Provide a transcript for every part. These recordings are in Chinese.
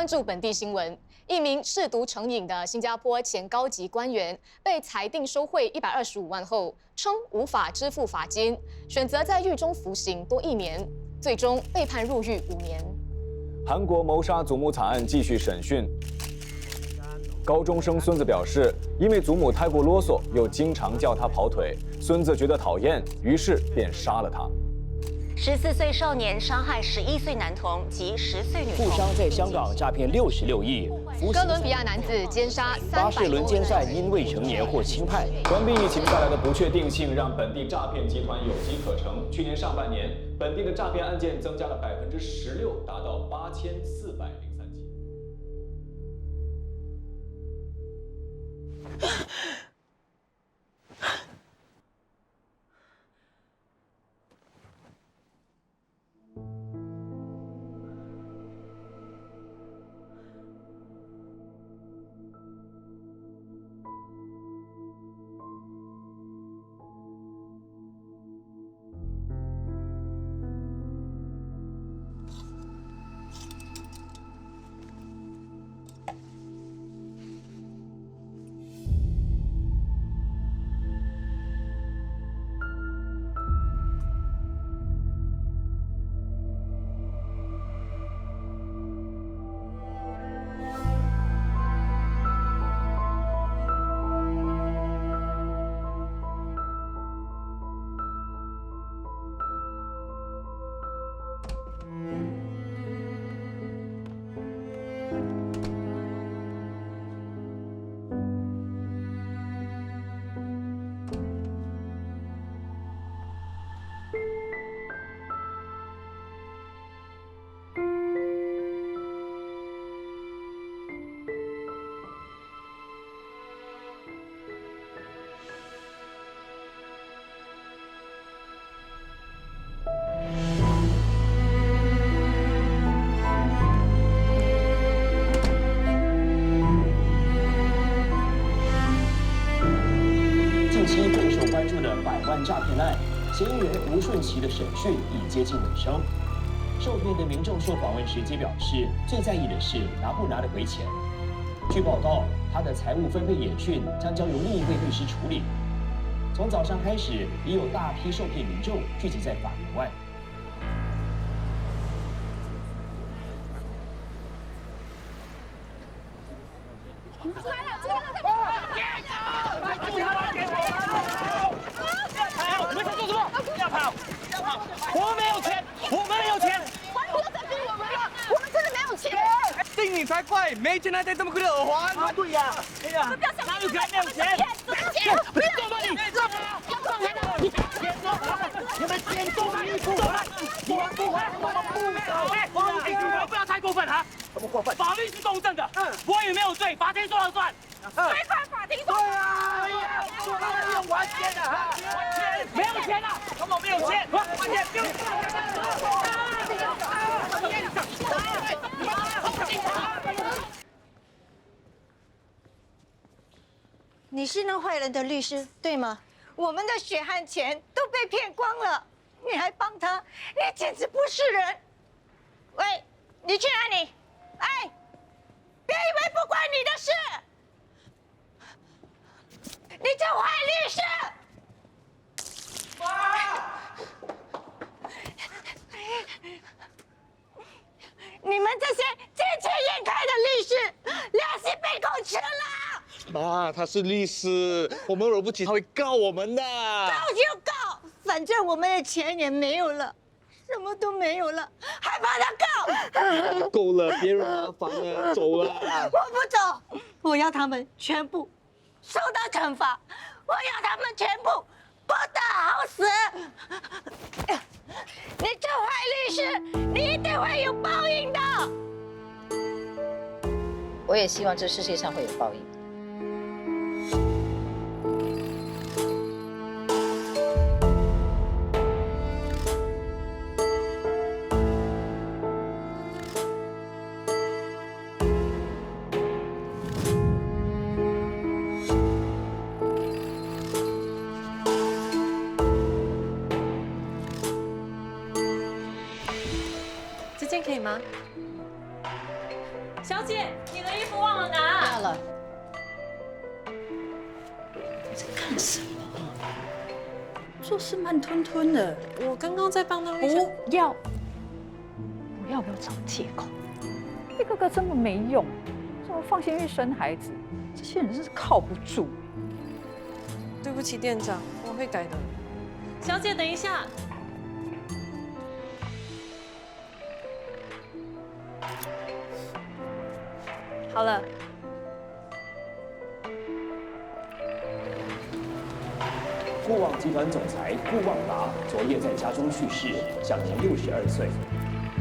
注本地新闻，一名嗜毒成瘾的新加坡前高级官员被裁定收贿125万后，称无法支付罚金，选择在狱中服刑多1年，最终被判入狱5年。韩国谋杀祖母惨案继续审讯。高中生孙子表示，因为祖母太过啰嗦，又经常叫他跑腿，孙子觉得讨厌，于是便杀了他。 14岁少年伤害11岁男童及10岁女童，富商在香港诈骗66亿。哥伦比亚男子奸杀巴士轮奸赛300因未成年获轻判。冠病疫情带来的不确定性，让本地诈骗集团有机可乘。去年上半年，本地的诈骗案件增加了16%，达到8403起。诈骗案，嫌疑人吴顺琪的审讯已接近尾声。受骗的民众受访问时皆表示，最在意的是拿不拿得回钱。据报道，他的财务分配演讯将交由另一位律师处理。从早上开始，已有大批受骗民众聚集在法院外。 你才怪！没钱还戴这么贵的耳环？啊，对呀，对呀，哪有钱？没有钱！不要动吗你？你们先动吗？你们不会，不要太过分啊！什么过分？法律是公正的，我也没有罪，法庭说了算。违反法庭说了算。说到要还钱的哈，没有钱了，根本没有钱，还钱！你是那坏人的律师，对吗？我们的血汗钱都被骗光了，你还帮他，你简直不是人！喂，你去哪里？哎，别以为不关你的事！你这坏律师！你们这些见钱眼开的律师，良心被狗吃了！ 妈，他是律师，我们惹不起他会告我们的。告就告，反正我们的钱也没有了，什么都没有了，还怕他告？够了，别惹麻烦了，走了。我不走，我要他们全部受到惩罚，我要他们全部不得好死。你这坏律师，你一定会有报应的。我也希望这世界上会有报应。 这件可以吗？小姐，你的衣服忘了拿。到了。在干什么？做事慢吞吞的。我刚刚在帮他们。不要不要找借口？一个个这么没用，怎么放心去生孩子？这些人真是靠不住。对不起，店长，我会改的。小姐，等一下。好了。固网集团总裁顾旺达昨夜在家中去世，享年62岁。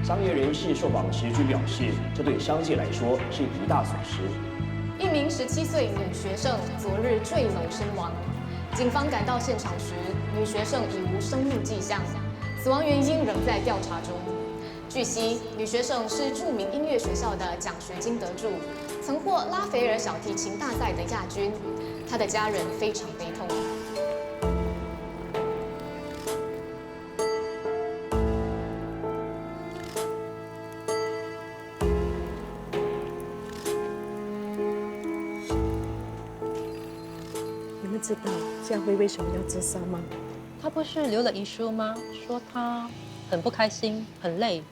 商业人士受访时均表示，这对商界来说是一大损失。一名17岁女学生昨日坠楼身亡，警方赶到现场时，女学生已无生命迹象，死亡原因仍在调查中。据悉，女学生是著名音乐学校的奖学金得主，曾获拉斐尔小提琴大赛的亚军，她的家人非常悲痛。你们知道佳慧为什么要自杀吗？他不是留了遗书吗？说他很不开心，很累。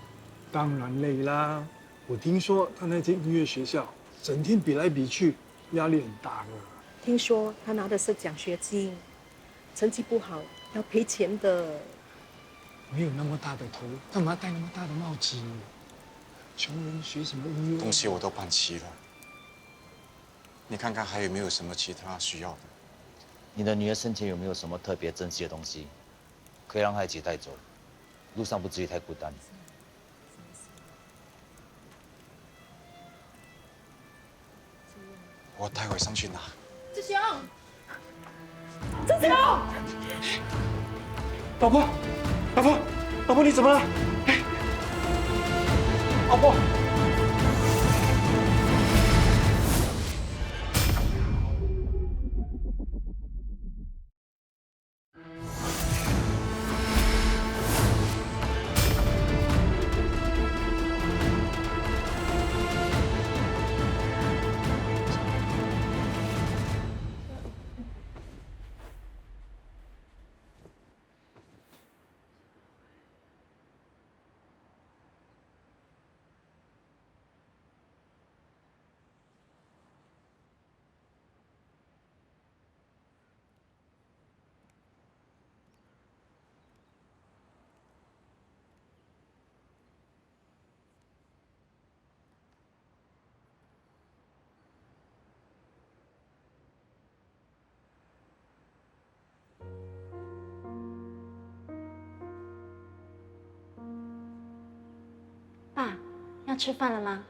当然累啦！我听说他那间音乐学校整天比来比去，压力很大的。听说他拿的是奖学金，成绩不好要赔钱的。没有那么大的头，干嘛戴那么大的帽子？穷人学什么音乐？东西我都办齐了，你看看还有没有什么其他需要的？你的女儿生前有没有什么特别珍惜的东西，可以让她一起带走，路上不至于太孤单？我待会上去拿。志雄，志雄，老婆，老婆，老婆，你怎么了？哎，老婆。爸，要吃饭了吗？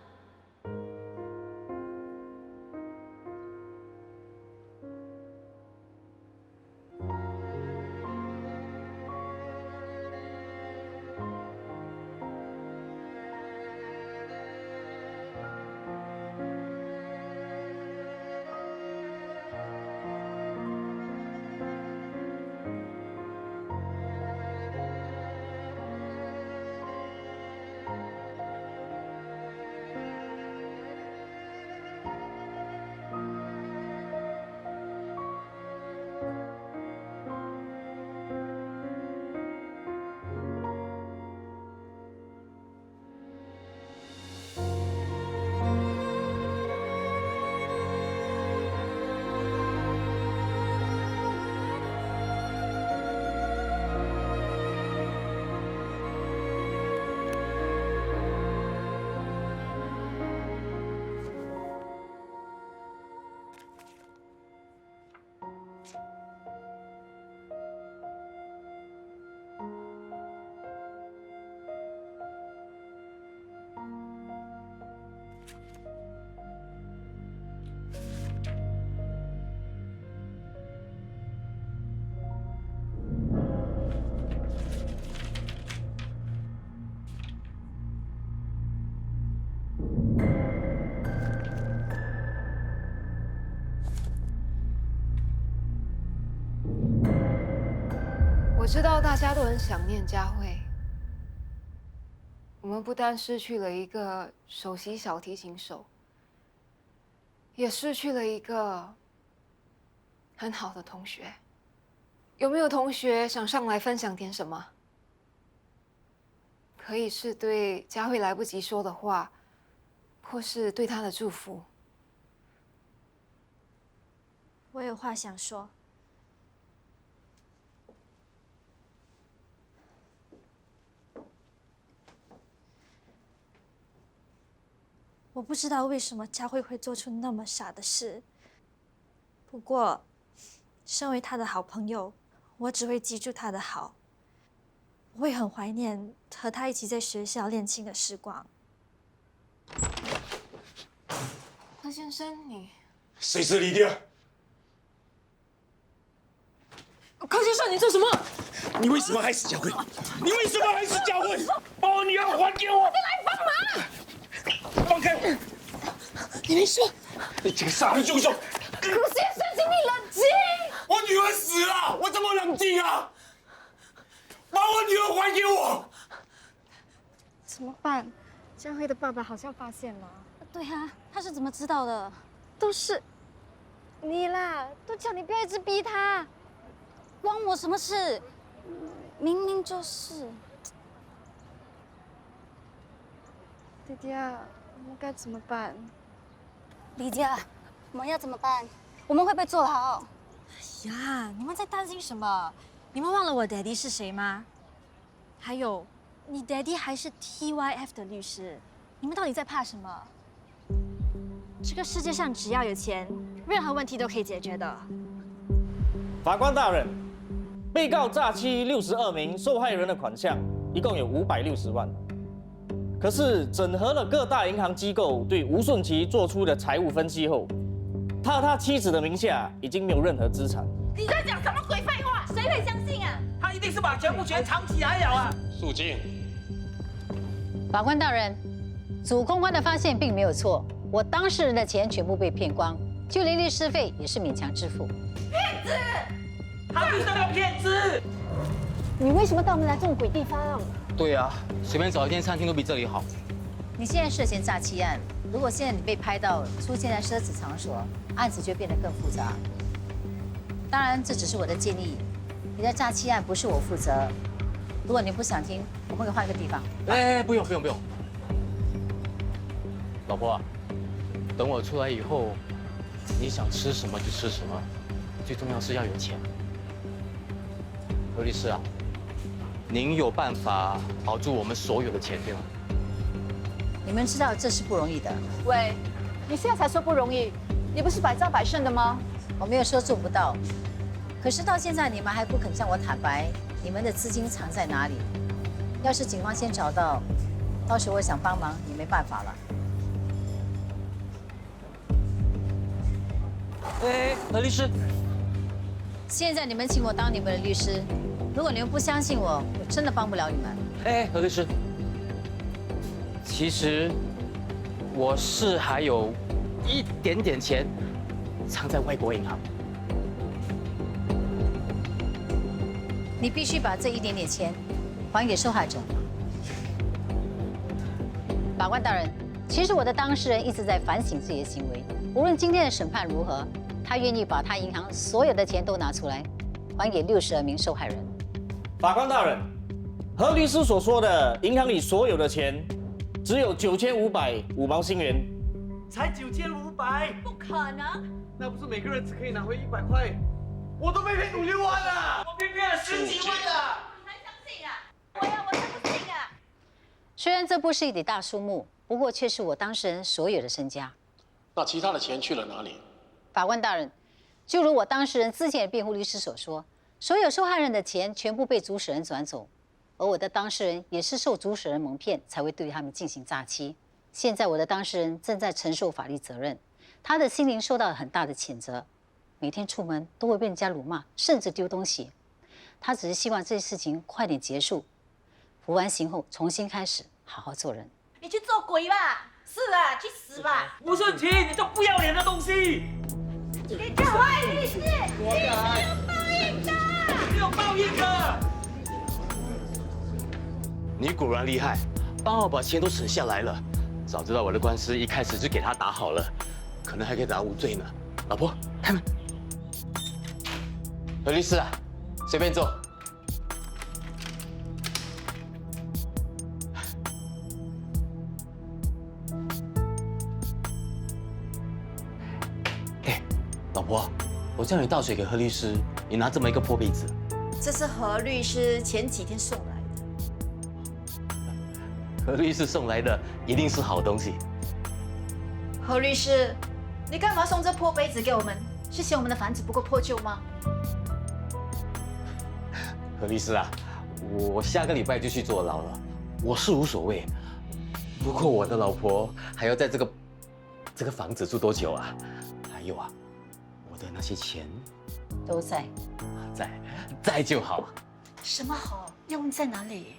我知道大家都很想念佳慧。我们不但失去了一个首席小提琴手，也失去了一个很好的同学。有没有同学想上来分享点什么？可以是对佳慧来不及说的话，或是对她的祝福。我有话想说。我不知道为什么佳慧会做出那么傻的事，不过，身为她的好朋友，我只会记住她的好。我会很怀念和她一起在学校练琴的时光。柯先生，你谁是你的？柯先生，你做什么？你为什么害死佳慧？你为什么害死佳慧？把我女儿还给我！你来帮忙！放开我！你没事？你这个杀人凶手！柯先生，请你冷静。我女儿死了，我怎么冷静啊？把我女儿还给我！怎么办？佳慧的爸爸好像发现了。对啊，他是怎么知道的？都是你啦，都叫你不要一直逼他。关我什么事？明明就是。弟弟啊，我们该怎么办？李佳，我们要怎么办？我们会不会做好？哎呀，你们在担心什么？你们忘了我 daddy 是谁吗？还有，你 daddy 还是 TYF 的律师，你们到底在怕什么？这个世界上只要有钱，任何问题都可以解决的。法官大人，被告诈欺62名受害人的款项，一共有560万。可是整合了各大银行机构对吴顺琪做出的财务分析后，他妻子的名下已经没有任何资产。你在讲什么鬼废话？谁会相信啊？他一定是把全部钱藏起来了啊！肃静。法官大人，主控官的发现并没有错，我当事人的钱全部被骗光，就连律师费也是勉强支付。骗子！他就是个骗子！你为什么带我们来这种鬼地方？对啊，随便找一间餐厅都比这里好。你现在涉嫌诈欺案，如果现在你被拍到出现在奢侈场所，案子就变得更复杂。当然，这只是我的建议。你的诈欺案不是我负责。如果你不想听，我们可以换一个地方。哎，不用。老婆啊，等我出来以后，你想吃什么就吃什么，最重要是要有钱。何律师啊，您有办法保住我们所有的钱对吗？你们知道这是不容易的。喂，你现在才说不容易，你不是百战百胜的吗？我没有说做不到，可是到现在你们还不肯向我坦白你们的资金藏在哪里。要是警方先找到，到时我想帮忙也没办法了。哎，何律师，现在你们请我当你们的律师，如果你们不相信我，我真的帮不了你们。哎，何律师，其实我是还有一点点钱藏在外国银行。你必须把这一点点钱还给受害者。法官大人，其实我的当事人一直在反省自己的行为，无论今天的审判如何，他愿意把他银行所有的钱都拿出来，还给62名受害人。法官大人，何律师所说的银行里所有的钱，只有9505毛新元。才9500，不可能！那不是每个人只可以拿回100块？我都被骗5、6万了，我被骗了10几万了！你还相信啊？我才不信啊！虽然这不是一笔大数目，不过却是我当事人所有的身家。那其他的钱去了哪里？法官大人，就如我当事人自荐的辩护律师所说，所有受害人的钱全部被主使人转走，而我的当事人也是受主使人蒙骗，才会对他们进行诈欺。现在我的当事人正在承受法律责任，他的心灵受到了很大的谴责，每天出门都会被人家辱骂，甚至丢东西。他只是希望这件事情快点结束，服完刑后重新开始，好好做人。你去做鬼吧！是啊，去死吧！吴顺琪，你这不要脸的东西！你这坏律师，你是有报应的！你有报应的！你果然厉害，帮我把钱都省下来了。早知道我的官司一开始就给他打好了，可能还可以打无罪呢。老婆，开门。何律师啊，随便坐。哎，老婆，我叫你倒水给何律师，你拿这么一个破杯子。这是何律师前几天送来的。何律师送来的一定是好东西。何律师，你干嘛送这破杯子给我们？是嫌我们的房子不够破旧吗？何律师啊，我下个礼拜就去坐牢了，我是无所谓。不过我的老婆还要在这个房子住多久啊？还有啊，我的那些钱都在，在就好。什么好？要问在哪里？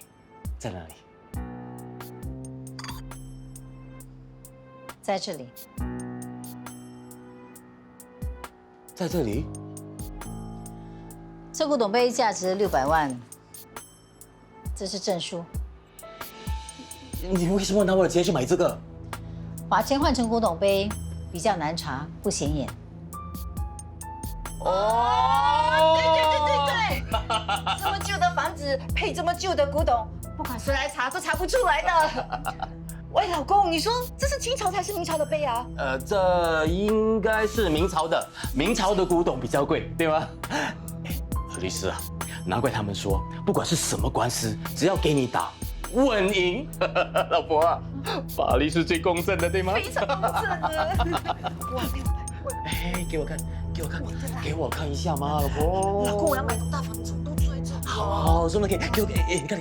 在哪里？在这里。在这里？这古董杯价值600万，这是证书。你为什么拿我的钱去买这个？把钱换成古董杯比较难查，不显眼。哦，对，这么旧的房子配这么旧的古董，不管谁来查都查不出来的。喂，老公，你说这是清朝还是明朝的杯啊？这应该是明朝的，明朝的古董比较贵，对吗？何律师啊，难怪他们说，不管是什么官司，只要给你打，稳赢。老婆啊，法律是最公正的，对吗？非常公正的。哇，哎，给我看，给我看一下嘛，老婆。老公，我要买栋大房子，都住在这里。好，说的可以，给我，哎，你看。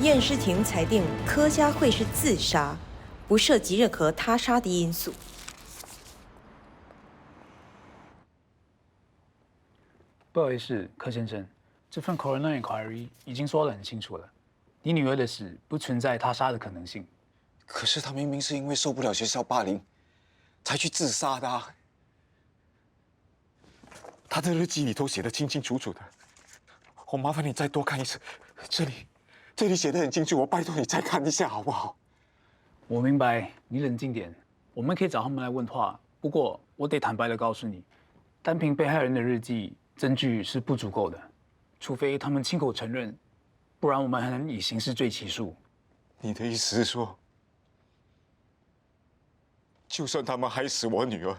验尸庭裁定柯佳慧是自杀，不涉及任何他杀的因素。不好意思，柯先生，这份 coroner inquiry 已经说得很清楚了，你女儿的死不存在他杀的可能性。可是她明明是因为受不了学校霸凌，才去自杀的啊！她的日记里头写得清清楚楚的，我麻烦你再多看一次，这里写得很清楚，我拜托你再看一下好不好？我明白，你冷静点，我们可以找他们来问话。不过我得坦白地告诉你，单凭被害人的日记，证据是不足够的，除非他们亲口承认，不然我们还能以刑事罪起诉。你的意思是说，就算他们害死我女儿，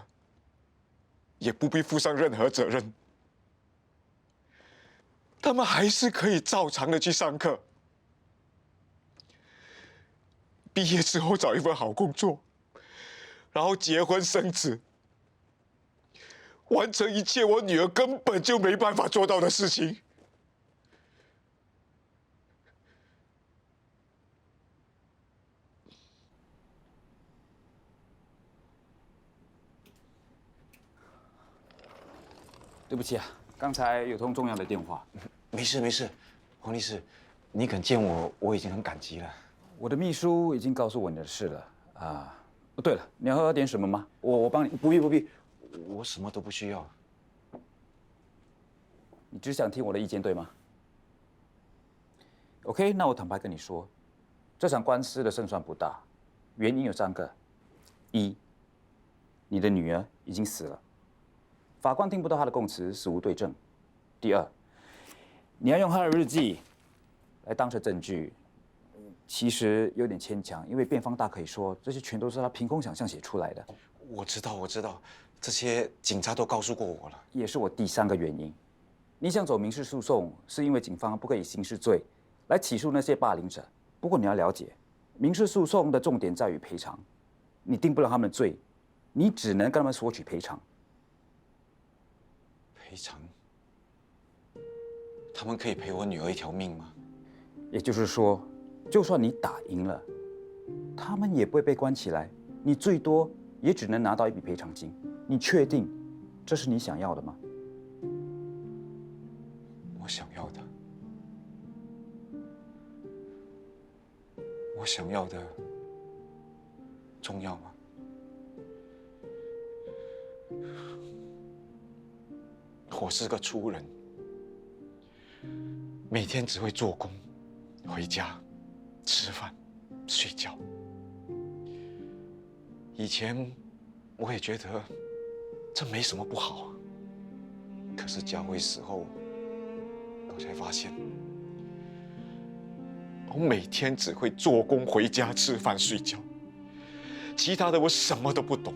也不必负上任何责任，他们还是可以照常的去上课，毕业之后找一份好工作，然后结婚生子，完成一切我女儿根本就没办法做到的事情。对不起啊，刚才有通重要的电话。没事，黄律师，你肯见我，我已经很感激了。我的秘书已经告诉我你的事了啊。哦，对了，你要喝点什么吗？我帮你。不必，我什么都不需要。你只想听我的意见，对吗 ？OK， 那我坦白跟你说，这场官司的胜算不大，原因有3个：一，你的女儿已经死了，法官听不到她的供词，死无对证；第二，你要用她的日记来当成证据，其实有点牵强，因为辩方大可以说这些全都是她凭空想象写出来的。我知道，这些警察都告诉过我了。也是我第3个原因。你想走民事诉讼，是因为警方不可以刑事罪来起诉那些霸凌者。不过你要了解，民事诉讼的重点在于赔偿，你定不了他们的罪，你只能跟他们索取赔偿。赔偿？他们可以赔我女儿一条命吗？也就是说，就算你打赢了，他们也不会被关起来，你最多也只能拿到一笔赔偿金。你确定这是你想要的吗？我想要的，我想要的重要吗？我是个粗人，每天只会做工、回家、吃饭、睡觉。以前我也觉得这没什么不好，可是家辉死后，我才发现，我每天只会做工、回家、吃饭、睡觉，其他的我什么都不懂，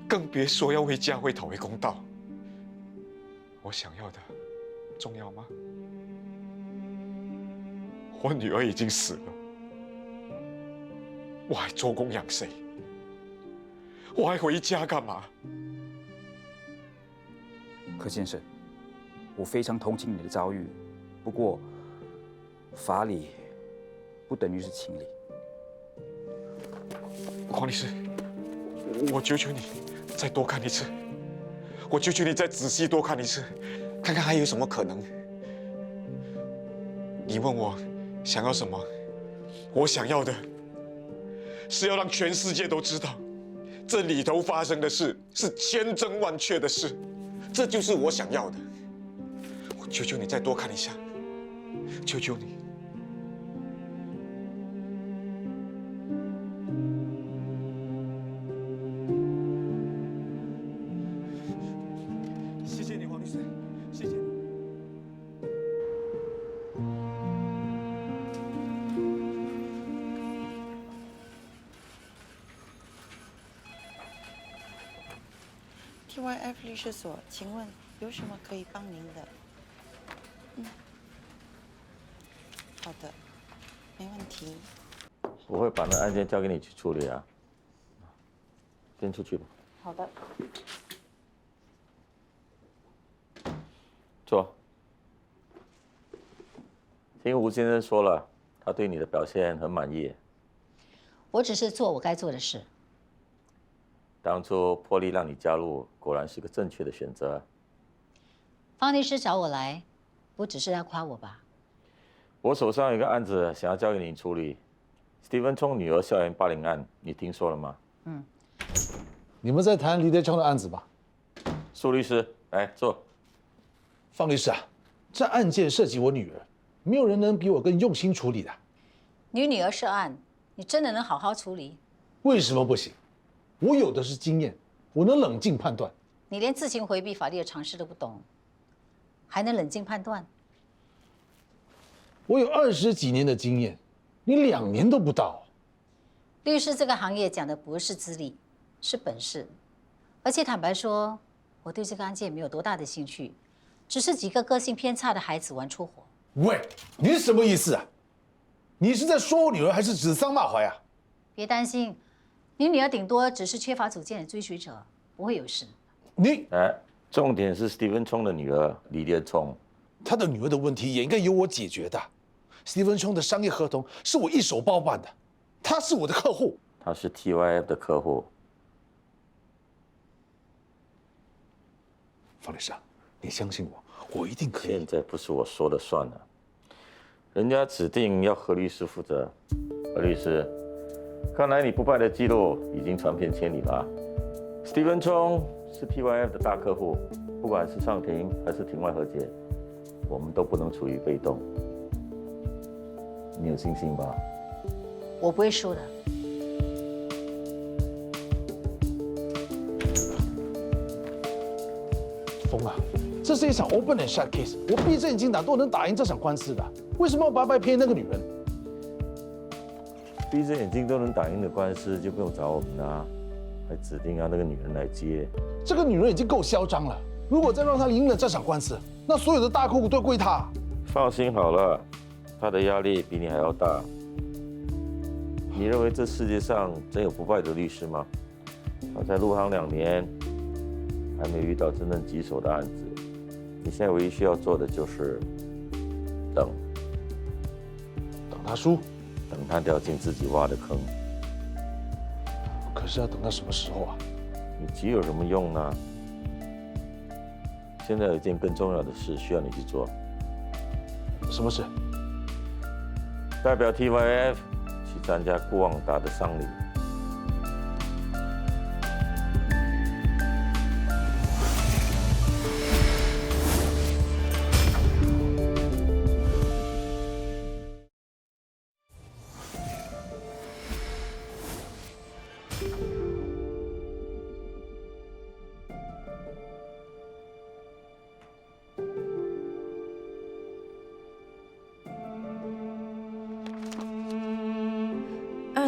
更别说要为家辉讨回公道。我想要的重要吗？我女儿已经死了，我还做工养谁？我还回家干嘛？柯先生，我非常同情你的遭遇，不过法理不等于是情理。黄律师，我求求你，再多看一次。我求求你再仔细多看一次，看看还有什么可能。你问我想要什么，我想要的是要让全世界都知道，这里头发生的事是千真万确的事，这就是我想要的。我求求你再多看一下，求求你。谢谢你，黄律师，谢谢你。TYF 律师所，请问有什么可以帮您的？好的，没问题。我会把那案件交给你去处理啊。先出去吧。好的。坐。听吴先生说了，他对你的表现很满意。我只是做我该做的事。当初破例让你加入，果然是个正确的选择。方律师找我来，不只是要夸我吧？我手上有个案子想要交给你处理，史蒂芬聪女儿校园霸凌案，你听说了吗？你们在谈李德昌的案子吧？苏律师，来坐。方律师啊，这案件涉及我女儿，没有人能比我更用心处理的。你女儿涉案，你真的能好好处理？为什么不行？我有的是经验，我能冷静判断。你连自行回避法律的常识都不懂，还能冷静判断？我有20几年的经验，你2年都不到。律师这个行业讲的不是资历，是本事。而且坦白说，我对这个案件没有多大的兴趣，只是几个个性偏差的孩子玩出火。喂，你是什么意思啊？你是在说我女儿，还是指桑骂槐啊？别担心，你女儿顶多只是缺乏主见的追随者，不会有事。你重点是史蒂芬聪的女儿李烈聪，他的女儿的问题也应该由我解决的。史蒂芬聪的商业合同是我一手包办的，他是我的客户。他是 TYF 的客户。方律师啊，你相信我，我一定可以。现在不是我说了算了，人家指定要何律师负责。何律师，看来你不败的记录已经传遍千里了。史蒂芬聪是 TYF 的大客户，不管是上庭还是庭外和解，我们都不能处于被动。你有信心吧？我不会输的。峰啊，这是一场 open and shut case， 我闭着眼睛打都能打赢这场官司的，为什么要白白骗那个女人？闭着眼睛都能打赢的官司，就不用找我们啦，还指定要那个女人来接。这个女人已经够嚣张了，如果再让她赢了这场官司，那所有的大客户都归她。放心好了，她的压力比你还要大。你认为这世界上真有不败的律师吗？他才入行2年，还没遇到真正棘手的案子。你现在唯一需要做的就是等他输，等他掉进自己挖的坑。可是要等到什么时候啊？你急有什么用呢？现在有一件更重要的事需要你去做。什么事？代表 TYF 去参加顾旺达的丧礼。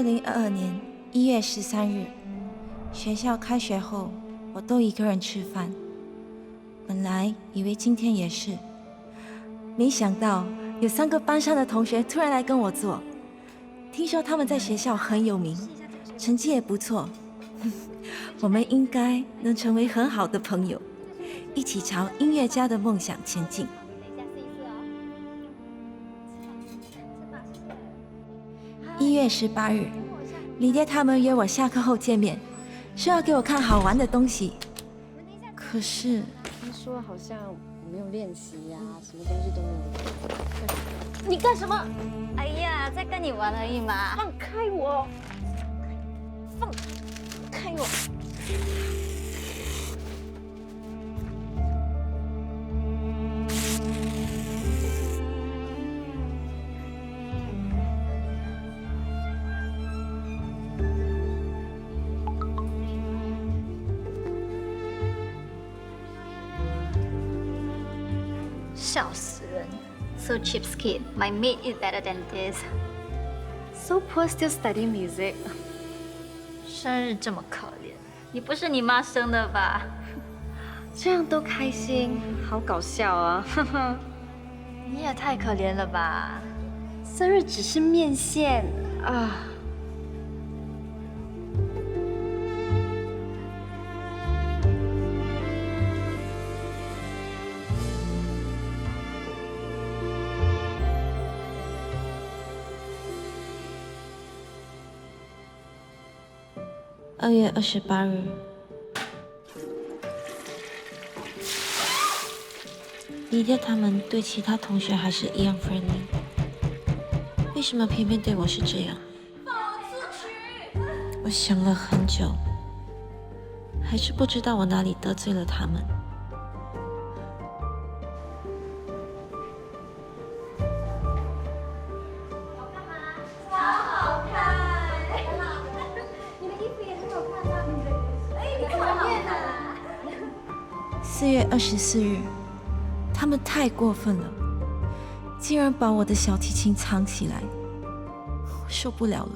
2022年1月13日，学校开学后，我都一个人吃饭。本来以为今天也是，没想到有3个班上的同学突然来跟我坐。听说他们在学校很有名，成绩也不错，我们应该能成为很好的朋友，一起朝音乐家的梦想前进。1月18日，李爹他们约我下课后见面，说要给我看好玩的东西。可是他说好像没有练习呀，什么东西都没有。你干什么？哎呀，在跟你玩而已嘛。放开我！放开我！笑死人 ！So cheapskate, my mate is better than this. So poor, still study music. 生日这么可怜，你不是你妈生的吧？这样都开心，好搞笑啊！你也太可怜了吧！生日只是面线啊。2月28日，李爹他们对其他同学还是一样 friendly， 为什么偏偏对我是这样？我想了很久，还是不知道我哪里得罪了他们。4月24日，他们太过分了，竟然把我的小提琴藏起来，我受不了了。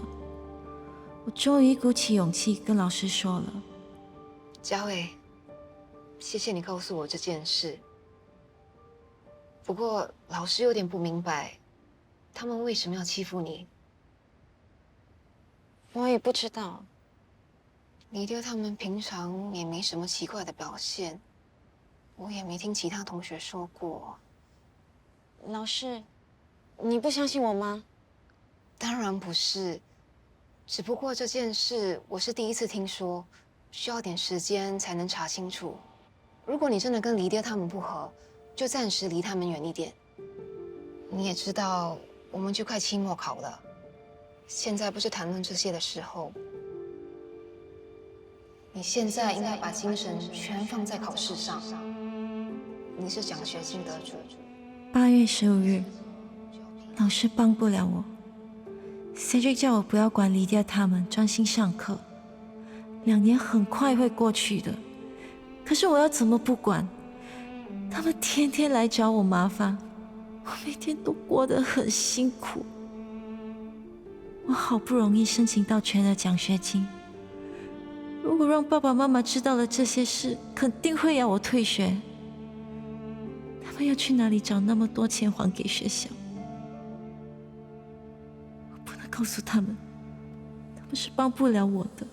我终于鼓起勇气跟老师说了。嘉伟，谢谢你告诉我这件事。不过老师有点不明白，他们为什么要欺负你？我也不知道。你对他们平常也没什么奇怪的表现。我也没听其他同学说过。老师，你不相信我吗？当然不是，只不过这件事我是第一次听说，需要点时间才能查清楚。如果你真的跟黎爹他们不合，就暂时离他们远一点。你也知道，我们就快期末考了，现在不是谈论这些的时候。你现在应该把精神全放在考试上。你是奖学金得主。8月15日，老师帮不了我。Cedric 叫我不要管黎爹他们，专心上课。2年很快会过去的，可是我要怎么不管？他们天天来找我麻烦，我每天都过得很辛苦。我好不容易申请到全额奖学金，如果让爸爸妈妈知道了这些事，肯定会要我退学。他们要去哪里找那么多钱还给学校？我不能告诉他们，他们是帮不了我的。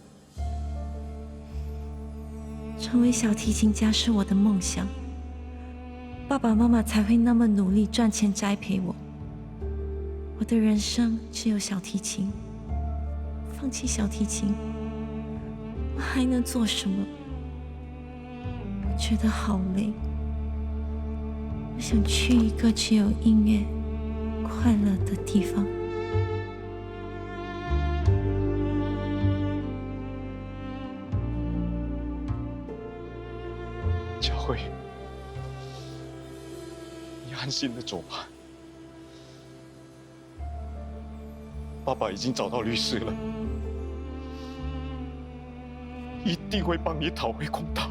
成为小提琴家是我的梦想，爸爸妈妈才会那么努力赚钱栽培我。我的人生只有小提琴，放弃小提琴，我还能做什么？我觉得好累。我想去一个只有音乐、快乐的地方。佳慧，你安心的走吧。爸爸已经找到律师了，一定会帮你讨回公道。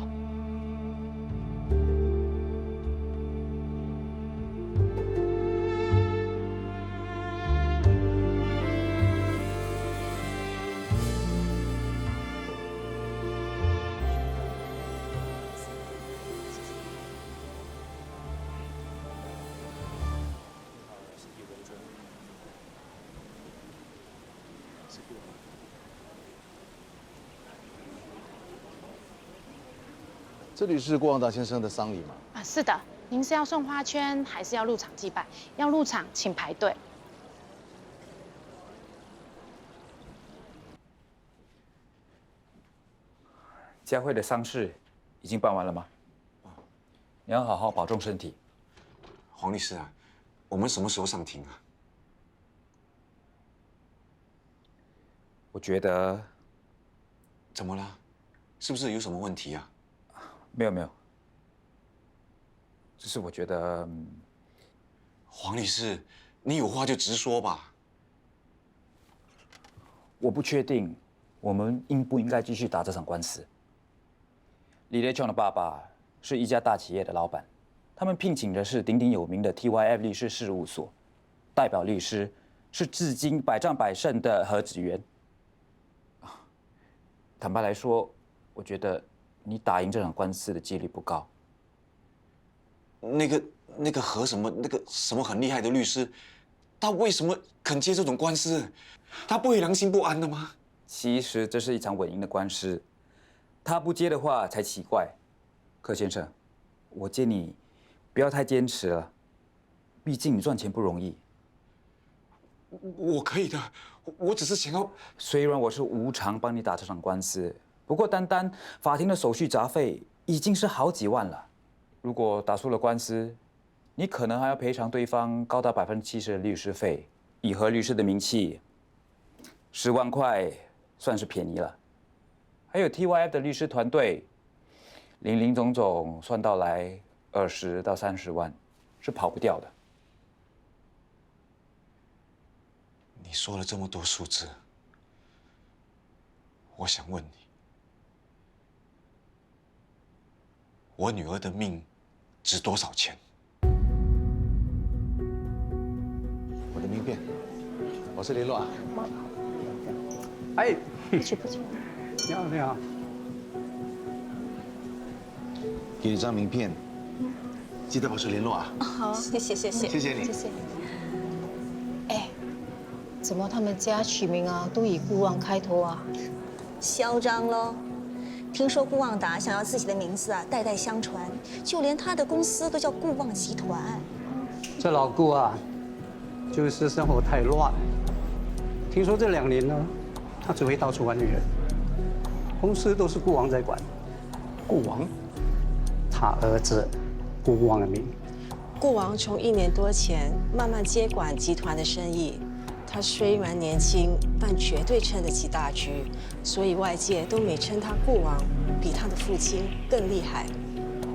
这里是郭旺达先生的丧礼吗？啊，是的。您是要送花圈，还是要入场祭拜？要入场，请排队。佳慧的丧事已经办完了吗？你要好好保重身体。黄律师啊，我们什么时候上庭啊？我觉得，怎么了？是不是有什么问题啊？没有没有，只是我觉得，黄律师，你有话就直说吧。我不确定我们应不应该继续打这场官司。李烈琼的爸爸是一家大企业的老板，他们聘请的是鼎鼎有名的 TYF 律师事务所，代表律师是至今百战百胜的何子元。坦白来说，我觉得你打赢这场官司的几率不高。那个何什么那个什么很厉害的律师，他为什么肯接这种官司？他不会良心不安的吗？其实这是一场稳赢的官司，他不接的话才奇怪。柯先生，我建议你不要太坚持了，毕竟你赚钱不容易。我可以的，我只是想要。虽然我是无偿帮你打这场官司，不过单单法庭的手续杂费已经是好几万了。如果打输了官司，你可能还要赔偿对方高达70%的律师费。以何律师的名气，10万块算是便宜了。还有 TYF 的律师团队，林林总总算到来20到30万，是跑不掉的。你说了这么多数字，我想问你，我女儿的命值多少钱？我的名片，我是联络啊。哎，不去。你好，你好。给你张名片，记得保持联络啊。好，谢谢。谢谢你。谢谢。哎，怎么他们家取名啊都以顾旺开头啊？嚣张喽！听说顾旺达想要自己的名字啊代代相传，就连他的公司都叫顾旺集团。这老顾啊，就是生活太乱。听说这2年呢，他只会到处玩女人，公司都是顾旺在管。顾旺？他儿子顾旺的名。顾旺从1年多前慢慢接管集团的生意。他虽然年轻，但绝对撑得起大局，所以外界都美称他顾旺，比他的父亲更厉害。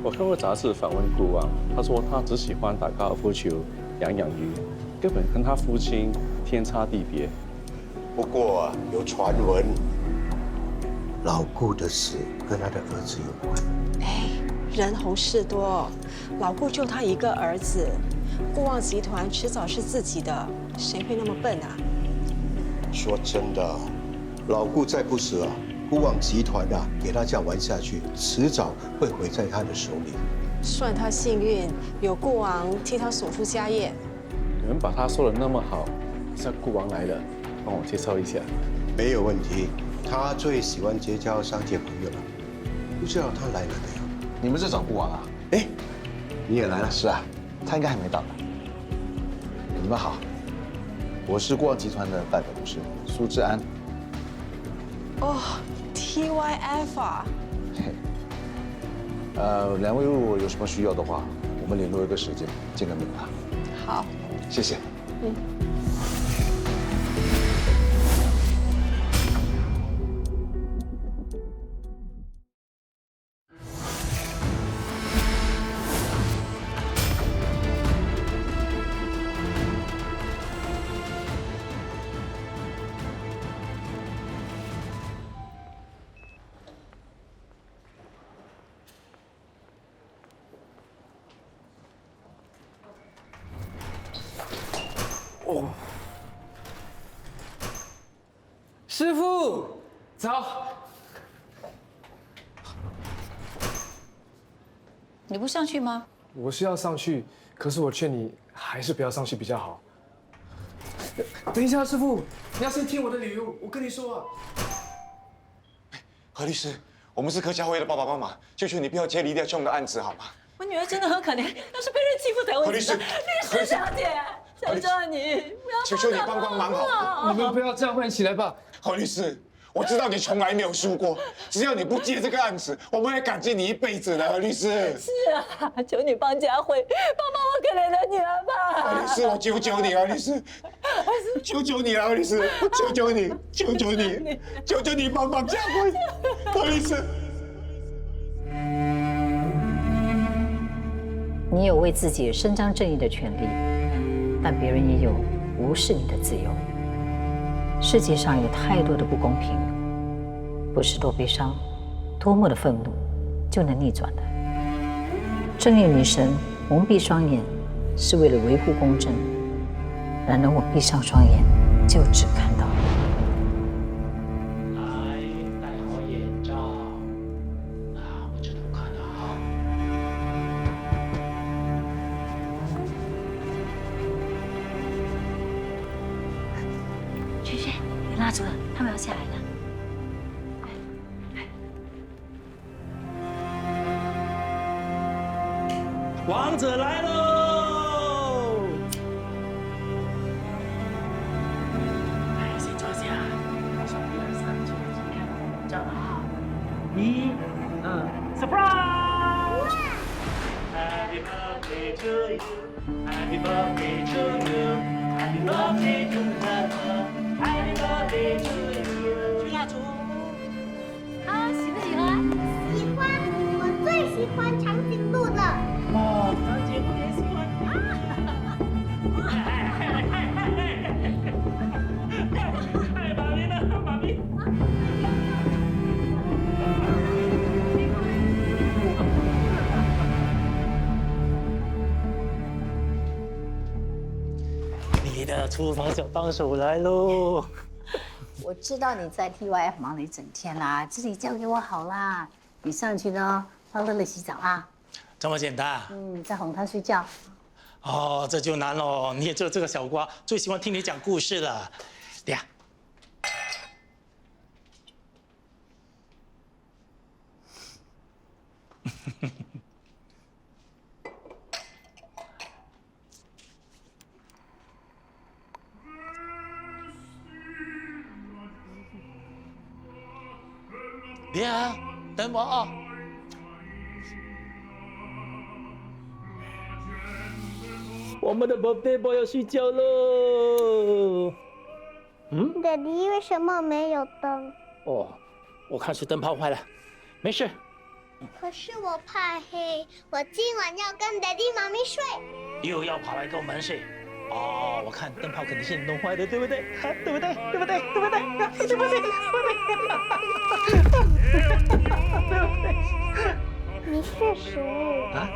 我看过杂志访问顾旺，他说他只喜欢打高尔夫球、养鱼，根本跟他父亲天差地别。不过有传闻，老顾的死跟他的儿子有关。哎，人红事多，老顾就他一个儿子，顾旺集团迟早是自己的。谁会那么笨啊？说真的，老顾再不死啊，顾旺集团啊，给他这样玩下去，迟早会毁在他的手里。算他幸运，有顾旺替他守住家业。你们把他说的那么好，像顾旺来了，帮我介绍一下。没有问题，他最喜欢结交商界朋友了。不知道他来了没有？你们在找顾旺啊？哎，你也来了？是啊，他应该还没到呢。你们好。我是顾旺集团的代表律师苏志安。哦 ，TYF 啊。2位如果有什么需要的话，我们联络一个时间见个面吧。好，谢谢。哦，师傅，早。你不上去吗？我是要上去，可是我劝你还是不要上去比较好。等一下，师傅，你要先听我的理由。我跟你说啊，何律师，我们是柯佳慧的爸爸妈妈，求求你不要接李烈琼的案子好吗？我女儿真的很可怜，要是被人欺负才会死的。律师小姐，求求你不要求求你帮忙好，你们不要这样混起来吧。何律师，我知道你从来没有输过，只要你不接这个案子，我们会感激你一辈子的，何律师。是啊，求你帮佳慧，帮帮我可怜的女儿吧。何律师，我求求你，何律师，求求你了，何律师，求求你，求求你，求求你帮帮佳慧，何律师。你有为自己伸张正义的权利，但别人也有无视你的自由。世界上有太多的不公平，不是多悲伤、多么的愤怒就能逆转的。正义女神蒙蔽双眼，是为了维护公正。然而我闭上双眼，就只看到你。来，戴好眼罩。我这头看好。萱萱，别拉住了，他们要下来了。王者来喽！来，先坐下。1、2、3，请看我这儿啊。1、2 ，surprise！ Happy birthday to you, Happy birthday to you, Happy birthday to her, Happy birthday to you。吹蜡烛。好，喜不喜欢？喜欢，我最喜欢长颈鹿了。哦，长颈鹿也喜欢。妈咪呢？妈咪。你的厨房小帮手来喽！我知道你在 TYF 忙了一整天啦，这里交给我好啦。你上去呢，帮乐乐洗澡啊。这么简单？再哄他睡觉。哦，这就难喽。你也只有这个小瓜最喜欢听你讲故事了。对呀。对呀，等我啊。我们的 birthday boy 要睡觉喽。爹地为什么没有灯？哦，我看是灯泡坏了，没事。可是我怕黑，我今晚要跟爹地妈咪睡。又要跑来跟我们睡？哦，我看灯泡肯定是你弄坏的，对不对？对不对？对不对？对不对？对不对？对不对？你是食物啊？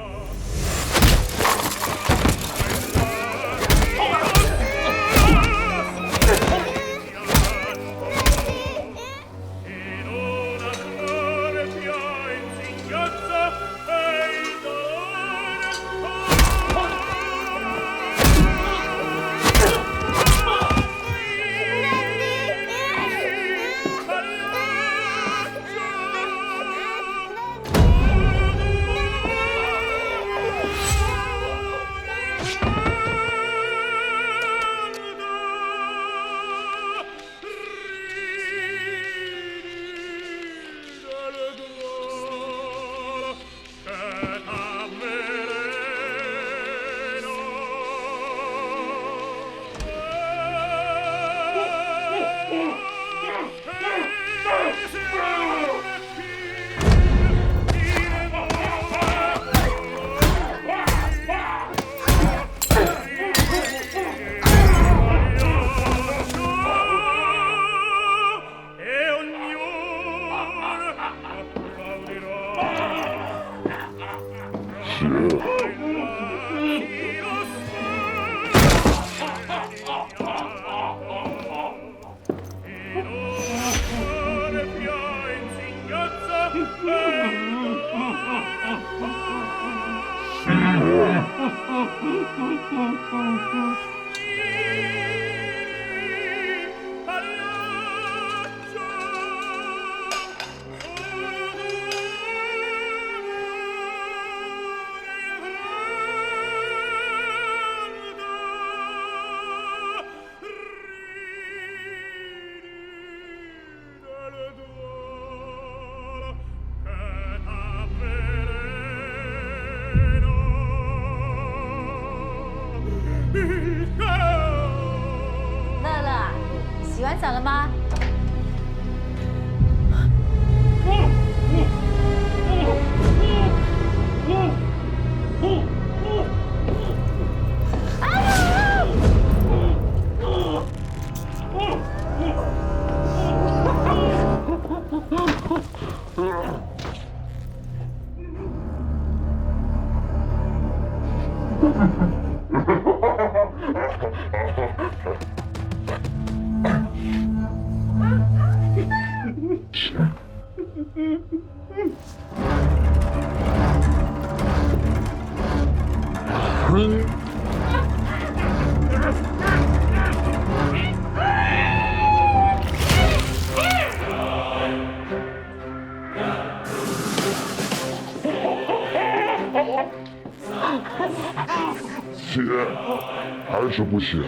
完伞了吗？血还是不血？